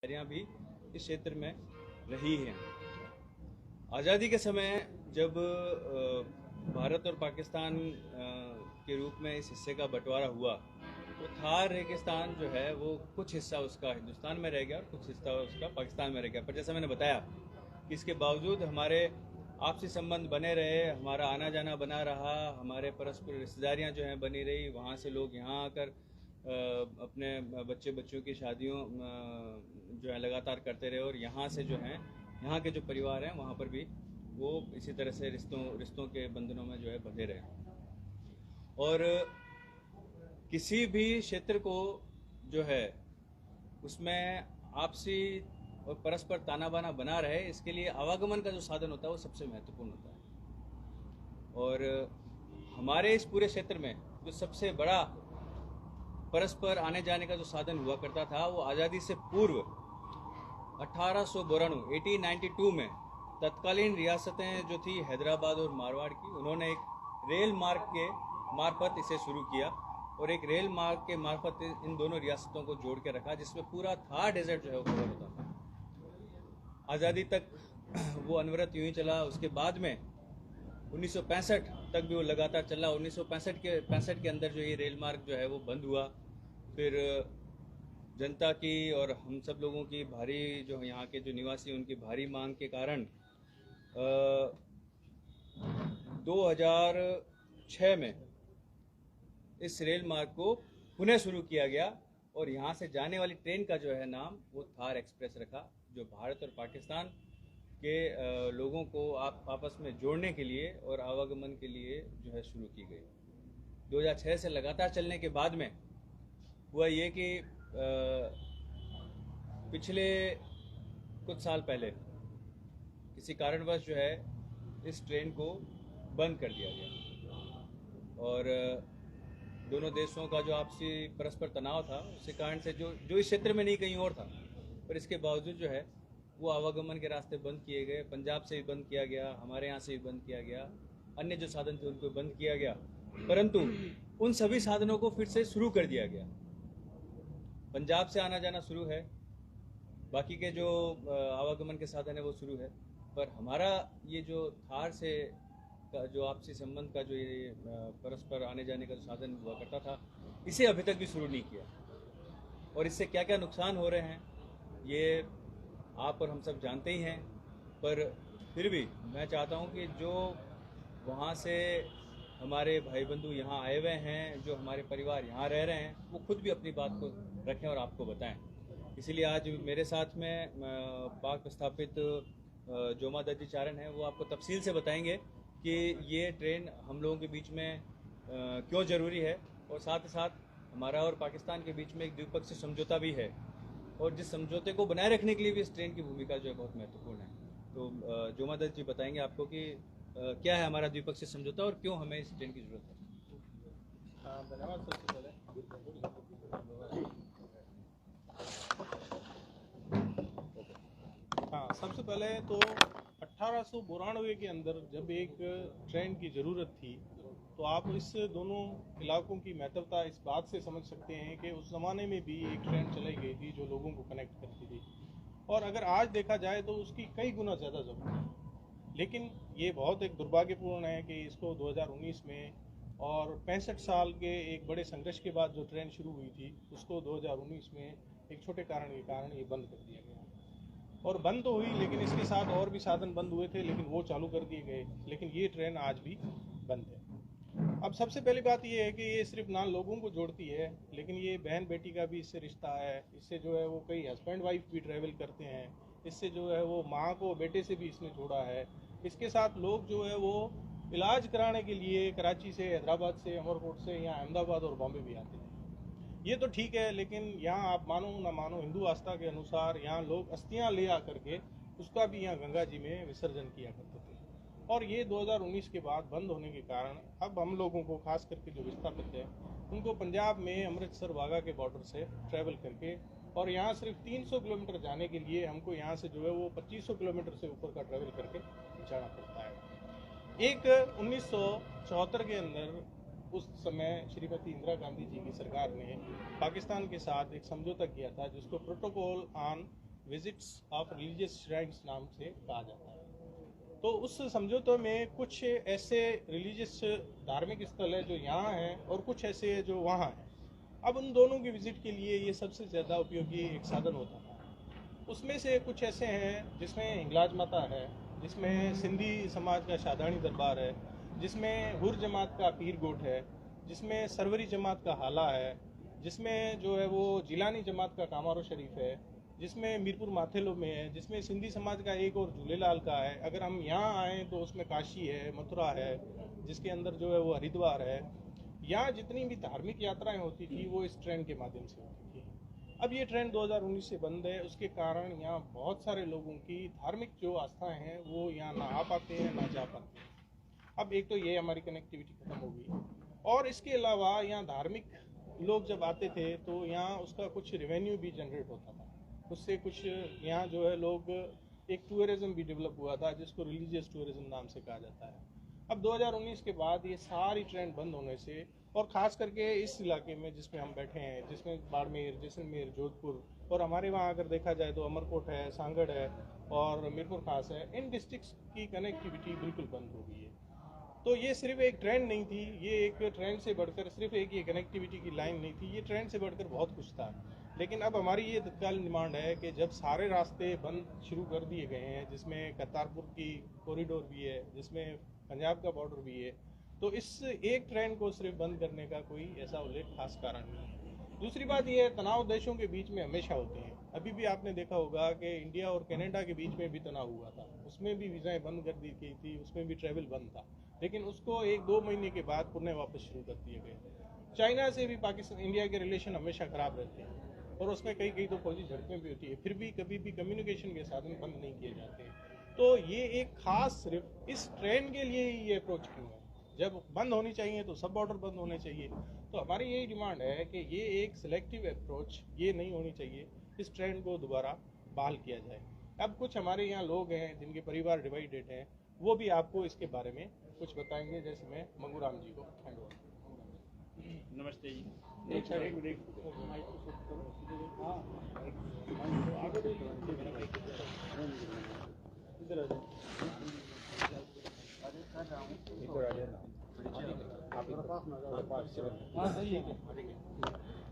भी इस क्षेत्र में रही हैं। आज़ादी के समय जब भारत और पाकिस्तान के रूप में इस हिस्से का बंटवारा हुआ तो थार रेगिस्तान जो है वो कुछ हिस्सा उसका हिंदुस्तान में रह गया और कुछ हिस्सा उसका पाकिस्तान में रह गया। पर जैसा मैंने बताया कि इसके बावजूद हमारे आपसी संबंध बने रहे, हमारा आना जाना बना रहा, हमारे परस्पर रिश्तेदारियां जो हैं बनी रही। वहाँ से लोग यहाँ आकर अपने बच्चों की शादियों जो है लगातार करते रहे और यहाँ से जो हैं यहाँ के जो परिवार हैं वहाँ पर भी वो इसी तरह से रिश्तों के बंधनों में जो है बंधे रहे। और किसी भी क्षेत्र को जो है उसमें आपसी और परस्पर ताना बाना बना रहे, इसके लिए आवागमन का जो साधन होता है वो सबसे महत्वपूर्ण होता है। और हमारे इस पूरे क्षेत्र में जो सबसे बड़ा परस्पर आने जाने का जो साधन हुआ करता था वो आज़ादी से पूर्व 1892 में तत्कालीन रियासतें जो थी हैदराबाद और मारवाड़ की, उन्होंने एक रेल मार्ग के मार्फत इसे शुरू किया और एक रेल मार्ग के मार्फत इन दोनों रियासतों को जोड़ के रखा, जिसमें पूरा थार डेजर्ट जो है वो कवर होता था। आज़ादी तक वो अनवरत यूं ही चला। उसके बाद में 1965 तक भी वो लगातार चला। 1965 के अंदर जो ये रेल मार्ग जो है वो बंद हुआ। फिर जनता की और हम सब लोगों की भारी जो यहाँ के जो निवासी उनकी भारी मांग के कारण 2006 में इस रेल मार्ग को पुनः शुरू किया गया और यहाँ से जाने वाली ट्रेन का जो है नाम वो थार एक्सप्रेस रखा, जो भारत और पाकिस्तान के लोगों को आपस में जोड़ने के लिए और आवागमन के लिए जो है शुरू की गई। 2006 से लगातार चलने के बाद में हुआ ये कि पिछले कुछ साल पहले किसी कारणवश जो है इस ट्रेन को बंद कर दिया गया और दोनों देशों का जो आपसी परस्पर तनाव था उसके कारण से जो इस क्षेत्र में नहीं कहीं और था, पर इसके बावजूद जो है वो आवागमन के रास्ते बंद किए गए। पंजाब से भी बंद किया गया, हमारे यहाँ से भी बंद किया गया, अन्य जो साधन थे उनको बंद किया गया, परंतु उन सभी साधनों को फिर से शुरू कर दिया गया। पंजाब से आना जाना शुरू है, बाकी के जो आवागमन के साधन है वो शुरू है, पर हमारा ये जो थार से का जो आपसी संबंध का जो ये परस्पर आने जाने का जो साधन हुआ करता था, इसे अभी तक भी शुरू नहीं किया। और इससे क्या क्या नुकसान हो रहे हैं ये आप और हम सब जानते ही हैं, पर फिर भी मैं चाहता हूं कि जो वहाँ से हमारे भाई बंधु यहाँ आए हुए हैं, जो हमारे परिवार यहाँ रह रहे हैं, वो खुद भी अपनी बात को रखें और आपको बताएं। इसीलिए आज मेरे साथ में पाक स्थापित जोमा दर्जी चारण है, वो आपको तफसील से बताएंगे कि ये ट्रेन हम लोगों के बीच में क्यों ज़रूरी है और साथ ही साथ हमारा और पाकिस्तान के बीच में एक द्विपक्षीय समझौता भी है और जिस समझौते को बनाए रखने के लिए भी इस ट्रेन की भूमिका जो है बहुत महत्वपूर्ण है। तो जोमा दर्जी बताएंगे आपको कि क्या है हमारा द्विपक्षीय समझौता और क्यों हमें इस ट्रेन की ज़रूरत है। धन्यवाद। सबसे पहले तो 1892 के अंदर जब एक ट्रेन की ज़रूरत थी तो आप इस दोनों इलाकों की महत्वता इस बात से समझ सकते हैं कि उस ज़माने में भी एक ट्रेन चलाई गई थी जो लोगों को कनेक्ट करती थी, और अगर आज देखा जाए तो उसकी कई गुना ज़्यादा ज़रूरत है। लेकिन ये बहुत एक दुर्भाग्यपूर्ण है कि इसको 2019 में और 65 साल के एक बड़े संघर्ष के बाद जो ट्रेन शुरू हुई थी उसको 2019 में एक छोटे कारण के कारण ये बंद कर दिया गया। और बंद तो हुई, लेकिन इसके साथ और भी साधन बंद हुए थे, लेकिन वो चालू कर दिए गए, लेकिन ये ट्रेन आज भी बंद है। अब सबसे पहली बात ये है कि ये सिर्फ ना लोगों को जोड़ती है, लेकिन ये बहन बेटी का भी इससे रिश्ता है। इससे जो है वो कई हस्बैंड वाइफ भी ट्रैवल करते हैं। इससे जो है वो माँ को बेटे से भी इसने जोड़ा है। इसके साथ लोग जो है वो इलाज कराने के लिए कराची से, हैदराबाद से, अमरकोट से यहाँ अहमदाबाद और बॉम्बे भी आते हैं। ये तो ठीक है, लेकिन यहाँ आप मानो ना मानो हिंदू आस्था के अनुसार यहाँ लोग अस्थियाँ ले आकर के उसका भी यहाँ गंगा जी में विसर्जन किया करते थे। और ये 2019 के बाद बंद होने के कारण अब हम लोगों को, खास करके जो विस्थापित है, उनको पंजाब में अमृतसर वाघा के बॉर्डर से ट्रैवल करके और यहाँ सिर्फ 300 किलोमीटर जाने के लिए हमको यहाँ से जो है वो 2500 किलोमीटर से ऊपर का ट्रैवल करके जाना पड़ता है। एक 1974 के अंदर उस समय श्रीमती इंदिरा गांधी जी की सरकार ने पाकिस्तान के साथ एक समझौता किया था जिसको protocol on visits of religious shrines नाम से कहा जाता है। तो उस समझौते में कुछ ऐसे रिलीजियस धार्मिक स्थल है जो यहाँ हैं और कुछ ऐसे है जो वहाँ हैं। अब उन दोनों की विजिट के लिए ये सबसे ज़्यादा उपयोगी एक साधन होता था। उसमें से कुछ ऐसे हैं जिसमें हिंगलाज माता है, जिसमें सिंधी समाज का शादानी दरबार है, जिसमें हुर जमात का पीर गोट है, जिसमें सरवरी जमात का हाला है, जिसमें जो है वो जिलानी जमात का कामारो शरीफ है, जिसमें मीरपुर माथेलो में है, जिसमें सिंधी समाज का एक और झूलेलाल का है। अगर हम यहाँ आएँ तो उसमें काशी है, मथुरा है, जिसके अंदर जो है वो हरिद्वार है। यहाँ जितनी भी धार्मिक यात्राएं होती थी वो इस ट्रेन के माध्यम से होती थी। अब ये ट्रेन 2019 से बंद है, उसके कारण यहाँ बहुत सारे लोगों की धार्मिक जो आस्थाएं हैं वो यहाँ ना आ पाते हैं ना जा पाते हैं। अब एक तो ये हमारी कनेक्टिविटी खत्म हो गई, और इसके अलावा यहाँ धार्मिक लोग जब आते थे तो यहाँ उसका कुछ रेवेन्यू भी जनरेट होता था। उससे कुछ यहाँ जो है लोग एक टूरिज्म भी डेवलप हुआ था जिसको रिलीजियस टूरिज्म नाम से कहा जाता है। अब 2019 के बाद ये सारी ट्रेन बंद होने से, और ख़ास करके इस इलाके में जिसमें हम बैठे हैं, जिसमें बाड़मेर, जैसलमेर, जोधपुर, और हमारे वहाँ अगर देखा जाए तो अमरकोट है, सांगड़ है और मीरपुर खास है, इन डिस्ट्रिक्ट्स की कनेक्टिविटी बिल्कुल बंद हो गई है। तो ये सिर्फ एक ट्रेन नहीं थी, ये एक ट्रेन से बढ़कर सिर्फ एक ये कनेक्टिविटी की लाइन नहीं थी, ये ट्रेन से बढ़कर बहुत कुछ था। लेकिन अब हमारी ये तत्कालीन डिमांड है कि जब सारे रास्ते बंद शुरू कर दिए गए हैं, जिसमें करतारपुर की कॉरिडोर भी है, जिसमें पंजाब का बॉर्डर भी है, तो इस एक ट्रेन को सिर्फ बंद करने का कोई ऐसा उल्लेख खास कारण नहीं है। दूसरी बात यह है, तनाव देशों के बीच में हमेशा होते हैं। अभी भी आपने देखा होगा कि इंडिया और कनाडा के बीच में भी तनाव हुआ था, उसमें भी वीज़ाएं बंद कर दी गई थी, उसमें भी ट्रैवल बंद था, लेकिन उसको 1-2 महीने के बाद पुनः वापस शुरू कर दिए गए। चाइना से भी पाकिस्तान इंडिया के रिलेशन हमेशा ख़राब रहते हैं और उसमें कई तो फौजी झड़पें भी होती है, फिर भी कभी भी कम्युनिकेशन के साधन बंद नहीं किए जाते। तो ये एक खास सिर्फ इस ट्रेन के लिए ही ये अप्रोच क्यों है? जब बंद होनी चाहिए तो सब बॉर्डर बंद होने चाहिए। तो हमारी यही डिमांड है कि ये एक सिलेक्टिव अप्रोच ये नहीं होनी चाहिए, इस ट्रेन को दोबारा बहाल किया जाए। अब कुछ हमारे यहाँ लोग हैं जिनके परिवार डिवाइडेड हैं, वो भी आपको इसके बारे में कुछ बताएंगे, जैसे मैं मंगूराम जी को हैंड ओवर। नमस्ते जी।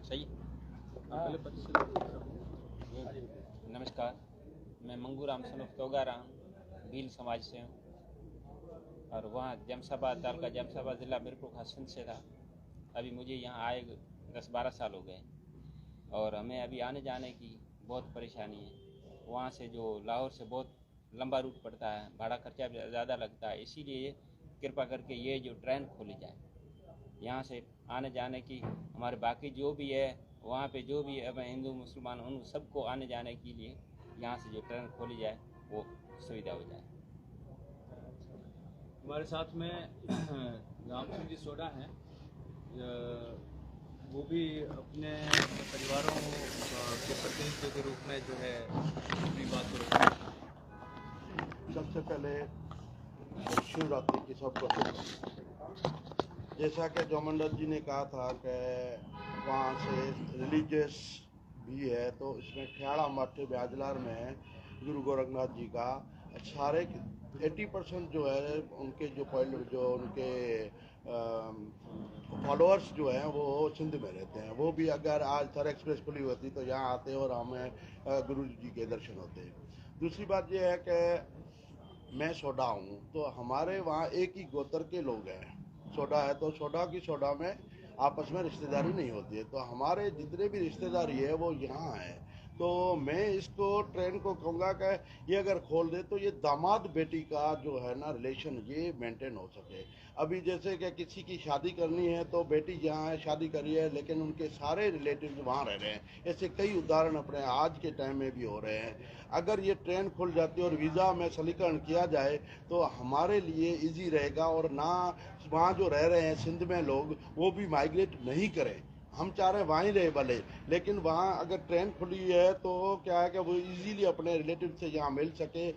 सही। नमस्कार, मैं मंगूराम सन ऑफ तोगाराम भील समाज से हूँ और वहाँ जमशाबाद तालुका जमशाबाद ज़िला मीरपुर खासन से था। अभी मुझे यहाँ आए 10-12 साल हो गए और हमें अभी आने जाने की बहुत परेशानी है। वहाँ से जो लाहौर से बहुत लंबा रूट पड़ता है, भाड़ा खर्चा भी ज़्यादा लगता है, इसीलिए कृपा करके ये जो ट्रेन खोली जाए, यहाँ से आने जाने की हमारे बाकी जो भी है वहाँ पे जो भी है हिंदू मुसलमान उन सबको आने जाने के लिए यहाँ से जो ट्रेन खोली जाए वो सुविधा हो जाए। हमारे साथ में राम सिंह जी सोडा हैं, वो भी अपने परिवारों के प्रतिनिधित्व के रूप में जो है अपनी बात को रखते हैं। सबसे पहले शिवरात्रि की सबको, जैसा कि जोमंडल जी ने कहा था कि वहाँ से रिलीजियस भी है, तो इसमें ठियाड़ा मठ ब्याजलार में गुरु गोरखनाथ जी का सारे 80% जो है उनके जो उनके फॉलोअर्स जो हैं वो सिंध में रहते हैं। वो भी अगर आज थर एक्सप्रेस खुली होती तो यहाँ आते और हमें गुरु जी के दर्शन होते। दूसरी बात यह है कि मैं सोडा हूँ, तो हमारे वहाँ एक ही गोत्र के लोग हैं। सोडा है तो सोडा की सोडा में आपस में रिश्तेदारी नहीं होती है, तो हमारे जितने भी रिश्तेदारी है वो यहाँ है। तो मैं इसको ट्रेन को कहूँगा कि ये अगर खोल दे तो ये दामाद बेटी का जो है ना रिलेशन ये मेंटेन हो सके। अभी जैसे कि किसी की शादी करनी है तो बेटी जहाँ है शादी करी है, लेकिन उनके सारे रिलेटिव्स वहाँ रह रहे हैं। ऐसे कई उदाहरण अपने आज के टाइम में भी हो रहे हैं। अगर ये ट्रेन खुल जाती है और वीज़ा में सलीकरण किया जाए तो हमारे लिए इजी रहेगा, और ना वहाँ जो रह रहे हैं सिंध में लोग वो भी माइग्रेट नहीं करें। हम चाह रहे हैं वहाँ ही रहे भले, लेकिन वहाँ अगर ट्रेन खुली है तो क्या है कि वो इजीली अपने रिलेटिव से यहाँ मिल सके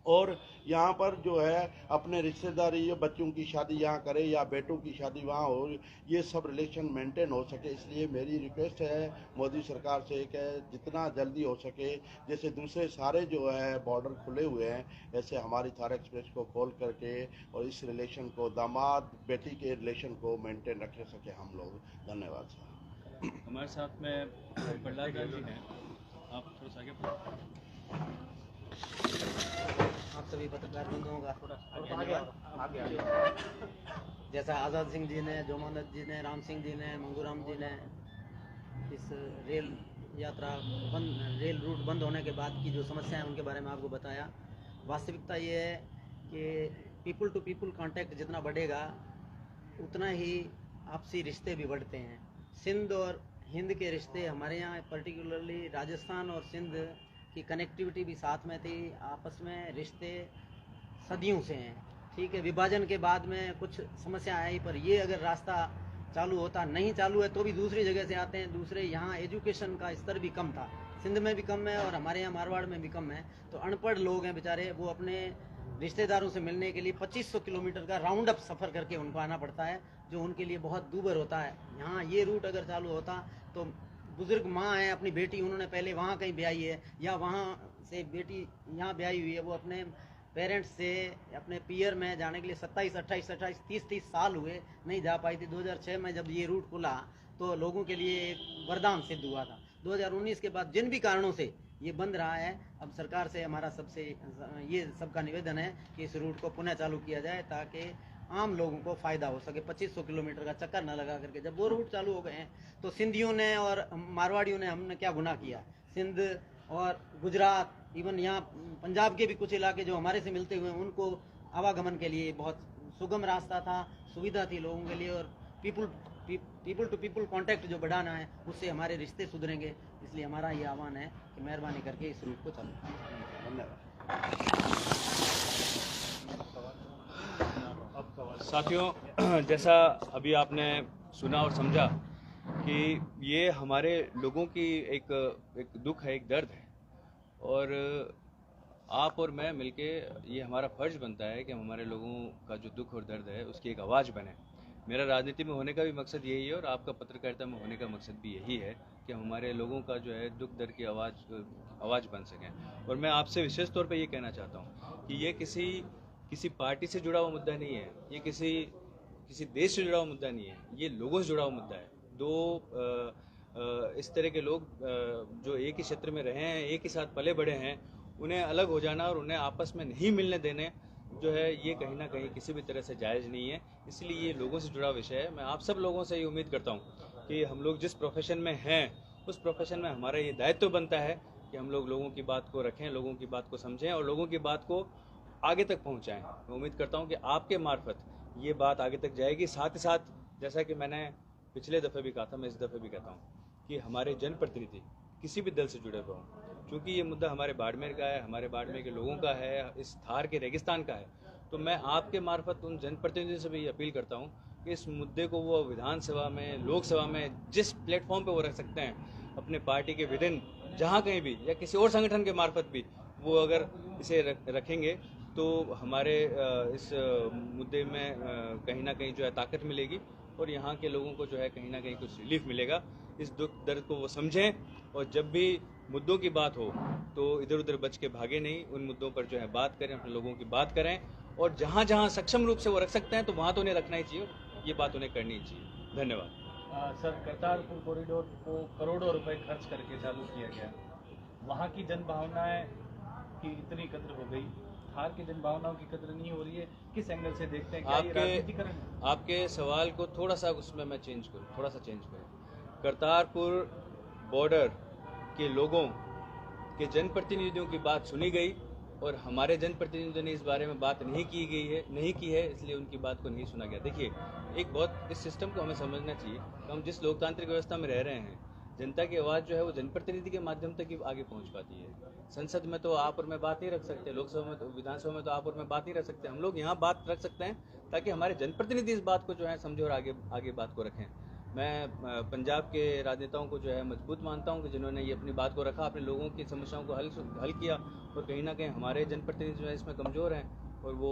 और यहाँ पर जो है अपने रिश्तेदारी या बच्चों की शादी यहाँ करे या बेटों की शादी वहाँ हो, ये सब रिलेशन मेंटेन हो सके। इसलिए मेरी रिक्वेस्ट है मोदी सरकार से कि जितना जल्दी हो सके, जैसे दूसरे सारे जो है बॉर्डर खुले हुए हैं, ऐसे हमारी थार एक्सप्रेस को खोल करके और इस रिलेशन को, दामाद बेटी के रिलेशन को मेंटेन रख सके हम लोग। धन्यवाद सर। हमारे साथ में प्रहलाद गांधी हैं, आप थोड़ा सा आगे बढ़ो। आप सभी पत्रकार बंधुओं का जैसा आज़ाद सिंह जी ने, जोमानंद जी ने, राम सिंह जी ने, मंगूराम जी ने इस रेल यात्रा रेल रूट बंद होने के बाद की जो समस्या है उनके बारे में आपको बताया। वास्तविकता ये है कि पीपल टू पीपल कांटेक्ट जितना बढ़ेगा उतना ही आपसी रिश्ते भी बढ़ते हैं। सिंध और हिंद के रिश्ते हमारे यहाँ पर्टिकुलरली राजस्थान और सिंध की कनेक्टिविटी भी साथ में थी, आपस में रिश्ते सदियों से हैं। ठीक है, विभाजन के बाद में कुछ समस्या आई, पर ये अगर रास्ता चालू होता, नहीं चालू है तो भी दूसरी जगह से आते हैं। दूसरे यहाँ एजुकेशन का स्तर भी कम था, सिंध में भी कम है और हमारे यहाँ मारवाड़ में भी कम है। तो अनपढ़ लोग हैं बेचारे, वो अपने रिश्तेदारों से मिलने के लिए 2500 किलोमीटर का राउंड अप सफ़र करके उनको आना पड़ता है, जो उनके लिए बहुत दूभर होता है। यहाँ ये रूट अगर चालू होता तो बुजुर्ग माँ है, अपनी बेटी उन्होंने पहले वहाँ कहीं ब्याही है या वहाँ से बेटी यहाँ ब्याही हुई है, वो अपने पेरेंट्स से अपने पियर में जाने के लिए 27, 28, 30 साल हुए, नहीं जा पाई थी। 2006 में जब ये रूट खुला तो लोगों के लिए एक वरदान सिद्ध हुआ था। 2019 के बाद जिन भी कारणों से ये बंद रहा है, अब सरकार से हमारा सबसे ये सबका निवेदन है कि इस रूट को पुनः चालू किया जाए ताकि आम लोगों को फ़ायदा हो सके। 2500 किलोमीटर का चक्कर न लगा करके जब वो रूट चालू हो गए हैं तो सिंधियों ने और मारवाड़ियों ने हमने क्या गुनाह किया। सिंध और गुजरात, इवन यहाँ पंजाब के भी कुछ इलाके जो हमारे से मिलते हुए, उनको आवागमन के लिए बहुत सुगम रास्ता था, सुविधा थी लोगों के लिए। और पीपल टू पीपल कांटेक्ट जो बढ़ाना है, उससे हमारे रिश्ते सुधरेंगे। इसलिए हमारा ये आह्वान है कि मेहरबानी करके इस रूट को चालू करें। धन्यवाद। साथियों, जैसा अभी आपने सुना और समझा कि ये हमारे लोगों की एक दुख है, एक दर्द है, और आप और मैं मिलके ये हमारा फर्ज बनता है कि हम हमारे लोगों का जो दुख और दर्द है उसकी एक आवाज़ बने। मेरा राजनीति में होने का भी मकसद यही है और आपका पत्रकारिता में होने का मकसद भी यही है कि हम हमारे लोगों का जो है दुख दर्द की आवाज़ बन सकें। और मैं आपसे विशेष तौर पे ये कहना चाहता हूँ कि ये किसी पार्टी से जुड़ा हुआ मुद्दा नहीं है, ये किसी देश से जुड़ा हुआ मुद्दा नहीं है, ये लोगों से जुड़ा हुआ मुद्दा है। दो इस तरह के लोग जो एक ही क्षेत्र में रहे हैं, एक ही साथ पले बड़े हैं, उन्हें अलग हो जाना और उन्हें आपस में नहीं मिलने देने जो है ये कहीं ना कहीं किसी भी तरह से जायज़ नहीं है। इसलिए ये लोगों से जुड़ा विषय है। मैं आप सब लोगों से ये उम्मीद करता हूँ कि हम लोग जिस प्रोफेशन में हैं उस प्रोफेशन में हमारा ये दायित्व बनता है कि हम लोग लोगों की बात को रखें, लोगों की बात को समझें और लोगों की बात को आगे तक पहुँचाएँ। मैं उम्मीद करता हूँ कि आपके मार्फत ये बात आगे तक जाएगी। साथ ही साथ जैसा कि मैंने पिछले दफ़े भी कहा था, मैं इस दफ़े भी कहता हूँ कि हमारे जनप्रतिनिधि किसी भी दल से जुड़े हुए हों, क्योंकि ये मुद्दा हमारे बाड़मेर का है, हमारे बाड़मेर के लोगों का है, इस थार के रेगिस्तान का है। तो मैं आपके मार्फत उन जनप्रतिनिधियों से भी अपील करता हूँ कि इस मुद्दे को वो विधानसभा में, लोकसभा में, जिस प्लेटफॉर्म पे वो रख सकते हैं, अपने पार्टी के विदिन जहाँ कहीं भी या किसी और संगठन के मार्फत भी वो अगर इसे रखेंगे तो हमारे इस मुद्दे में कहीं ना कहीं जो है ताकत मिलेगी और यहाँ के लोगों को जो है कहीं ना कहीं कुछ रिलीफ मिलेगा। इस दुख दर्द को वो समझें और जब भी मुद्दों की बात हो तो इधर उधर बच के भागे नहीं, उन मुद्दों पर जो है बात करें, अपने लोगों की बात करें और जहाँ जहाँ सक्षम रूप से वो रख सकते हैं तो वहाँ तो उन्हें रखना ही चाहिए, ये बात उन्हें करनी ही चाहिए। धन्यवाद। सर, करतारपुर कॉरिडोर को करोड़ों रुपए खर्च करके चालू किया गया, वहाँ की जन भावनाएं की इतनी कद्र हो गई, थार की जन भावनाओं की कद्र नहीं हो रही है। किस एंगल से देखते हैं? क्या ये राजनीतिकरण? आपके सवाल को थोड़ा सा उसमें मैं चेंज करूँ। करतारपुर बॉर्डर के लोगों के जनप्रतिनिधियों की बात सुनी गई और हमारे जनप्रतिनिधियों ने इस बारे में बात नहीं की है, इसलिए उनकी बात को नहीं सुना गया। देखिए, एक बहुत इस सिस्टम को हमें समझना चाहिए कि हम जिस लोकतांत्रिक व्यवस्था में रह रहे हैं, जनता की आवाज़ जो है वो जनप्रतिनिधि के माध्यम तक ही आगे पहुंच पाती है। संसद में तो आप और मैं बात नहीं रख सकते, लोकसभा में तो, विधानसभा में तो आप और मैं बात नहीं रख सकते। हम लोग यहाँ बात रख सकते हैं ताकि हमारे जनप्रतिनिधि इस बात को जो है समझे और आगे बात को रखें। मैं पंजाब के राजनेताओं को जो है मजबूत मानता हूं कि जिन्होंने ये अपनी बात को रखा, अपने लोगों की समस्याओं को हल किया। और कहीं ना कहीं हमारे जनप्रतिनिधि जो है इसमें कमज़ोर हैं और वो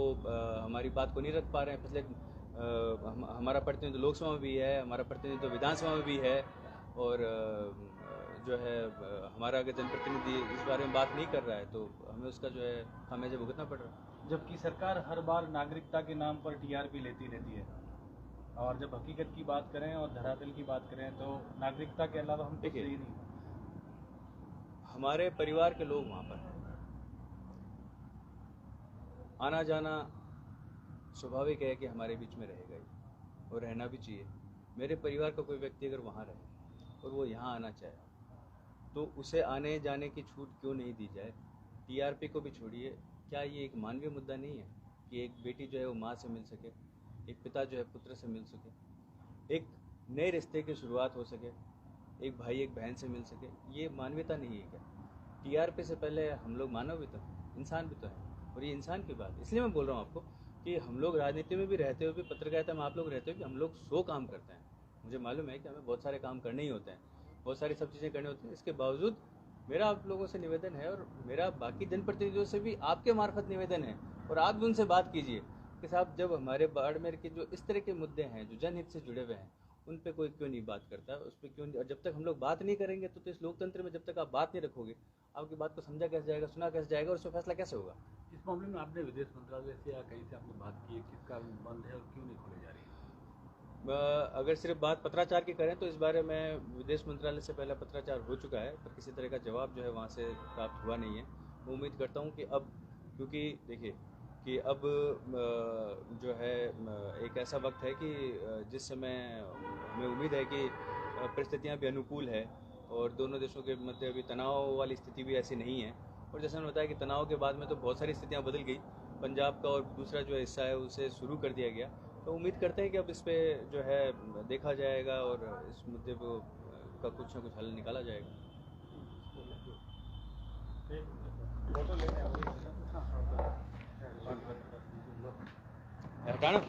हमारी बात को नहीं रख पा रहे हैं। पिछले हमारा प्रतिनिधित्व लोकसभा में भी है, हमारा प्रतिनिधित्व विधानसभा में भी है, और जो है हमारा अगर जनप्रतिनिधि इस बारे में बात नहीं कर रहा है तो हमें उसका जो है खामियाजा भुगतना पड़ रहा है। जबकि सरकार हर बार नागरिकता के नाम पर टीआरपी लेती रहती है, और जब हकीकत की बात करें और धरातल की बात करें तो नागरिकता के अलावा हम कुछ ही नहीं। हमारे परिवार के लोग वहाँ पर आना जाना स्वाभाविक है कि हमारे बीच में रहेगा ही, और रहना भी चाहिए। मेरे परिवार का कोई व्यक्ति अगर वहाँ रहे और वो यहाँ आना चाहे तो उसे आने जाने की छूट क्यों नहीं दी जाए। टीआरपी को भी छोड़िए, क्या ये एक मानवीय मुद्दा नहीं है कि एक बेटी जो है वो माँ से मिल सके, एक पिता जो है पुत्र से मिल सके, एक नए रिश्ते की शुरुआत हो सके, एक भाई एक बहन से मिल सके? ये मानवीयता नहीं है क्या? टीआरपी से पहले हम लोग मानव भी तो हैं, इंसान भी तो हैं, और ये इंसान की बात इसलिए मैं बोल रहा हूँ आपको कि हम लोग राजनीति में भी रहते हुए भी, पत्रकारिता में आप लोग रहते हुए भी, हम लोग 100 काम करते हैं। मुझे मालूम है कि हमें बहुत सारे काम करने ही होते हैं, बहुत सारी सब चीज़ें करनी होती हैं। इसके बावजूद मेरा आप लोगों से निवेदन है, और मेरा बाकी जनप्रतिनिधियों से भी आपके मार्फत निवेदन है, और आप भी उनसे बात कीजिए कि साहब जब हमारे बाड़मेर के जो इस तरह के मुद्दे हैं जो जनहित से जुड़े हुए हैं उन पे कोई क्यों नहीं बात करता, उस पर क्यों नहीं। और जब तक हम लोग बात नहीं करेंगे तो इस लोकतंत्र में जब तक आप बात नहीं रखोगे, आपकी बात को समझा कैसे जाएगा, सुना कैसे जाएगा, और उस पर फैसला कैसे होगा। इस मामले में आपने विदेश मंत्रालय से या कहीं से आपने बात की है, किस कारण बंद है और क्यों नहीं खोले जा रही है? अगर सिर्फ बात पत्राचार की करें तो इस बारे में विदेश मंत्रालय से पहला पत्राचार हो चुका है, पर किसी तरह का जवाब जो है वहाँ से प्राप्त हुआ नहीं है। मैं उम्मीद करता हूँ कि अब, क्योंकि देखिए कि अब जो है एक ऐसा वक्त है कि जिस समय हमें उम्मीद है कि परिस्थितियाँ भी अनुकूल है, और दोनों देशों के मध्य अभी तनाव वाली स्थिति भी ऐसी नहीं है। और जैसा मैंने बताया कि तनाव के बाद में तो बहुत सारी स्थितियाँ बदल गई, पंजाब का और दूसरा जो हिस्सा है उसे शुरू कर दिया गया। तो उम्मीद करते हैं कि अब इस पे जो है देखा जाएगा और इस मुद्दे को का कुछ ना कुछ हल निकाला जाएगा। हटाना।